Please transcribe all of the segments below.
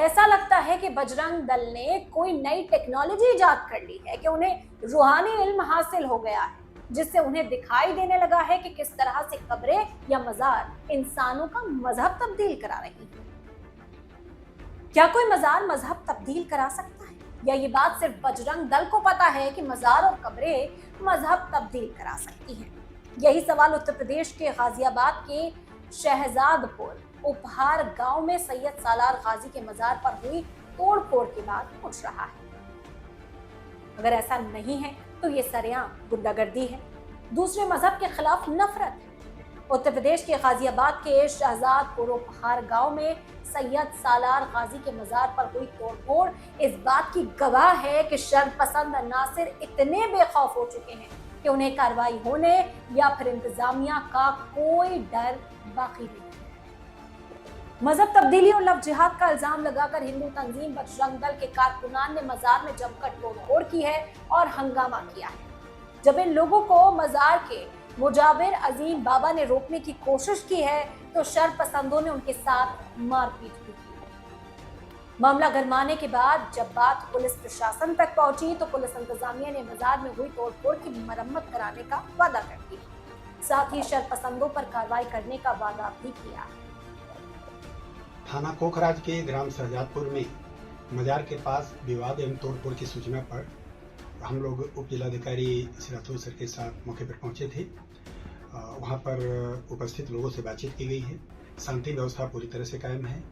ऐसा लगता है कि बजरंग दल ने कोई नई टेक्नोलॉजी इजाद कर ली है कि उन्हें रूहानी इल्म हासिल हो गया है, जिससे उन्हें दिखाई देने लगा है कि किस तरह से कब्रें या मजार इंसानों का मजहब तब्दील करा रही है। क्या कोई मजार मजहब तब्दील करा सकता है, या ये बात सिर्फ बजरंग दल को पता है कि मजार और कब्रें मजहब तब्दील करा सकती हैं? यही सवाल उत्तर प्रदेश के गाजियाबाद के शहजादपुर उपहार गांव में सैयद सालार गाजी के मजार पर हुई तोड़फोड़ के बाद उठ रहा है। अगर ऐसा नहीं है तो ये सरेआम गुंडागर्दी है, दूसरे मजहब के खिलाफ नफरत है। उत्तर प्रदेश के गाजियाबाद के शहजादपुर उपहार गांव में सैयद सालार गाजी के मजार पर हुई तोड़फोड़ इस बात की गवाह है कि शरपसंद नासिर इतने बेखौफ हो चुके हैं कि उन्हें कार्रवाई होने या फिर इंतजामिया का कोई डर बाकी नहीं। मजहब तब्दीली और लव जिहाद का इल्जाम लगाकर हिंदू तंजीम बजरंग दल के कारकुनान ने मजार में जमकर तोड़फोड़ की है और हंगामा किया है। जब इन लोगों को मजार के मुजाबिर अजीम बाबा ने रोकने की कोशिश की है तो शरपसंदों ने उनके साथ मारपीट भी की। मामला गरमाने के बाद जब बात पुलिस प्रशासन तक पहुंची तो पुलिस इंतजामिया ने मजार में हुई तोड़फोड़ की मरम्मत कराने का वादा कर दिया, साथ ही शरपसंदों पर कार्रवाई करने का वादा भी किया। थाना कोखराज के ग्राम शहजादपुर में मजार के पास विवाद एवं तोड़फोड़ की सूचना पर हम लोग उप जिलाधिकारी श्री राठौर सर के साथ मौके पर पहुंचे थे। वहां पर उपस्थित लोगों से बातचीत की गई है। शांति व्यवस्था पूरी तरह से कायम है।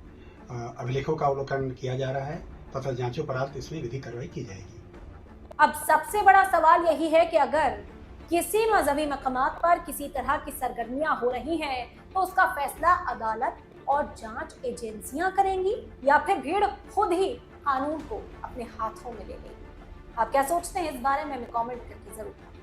अभिलेखों का अवलोकन किया जा रहा है तथा जांचोपरांत इसमें विधिक कार्रवाई की जाएगी। अब सबसे बड़ा सवाल यही है कि अगर किसी मजहबी मकामात पर किसी तरह की सरगर्मियां हो रही हैं तो उसका फैसला अदालत और जांच एजेंसियां करेंगी या फिर भीड़ खुद ही कानून को अपने हाथों में ले लेगी। आप क्या सोचते हैं इस बारे में? हमें कमेंट करके जरूर बताएं।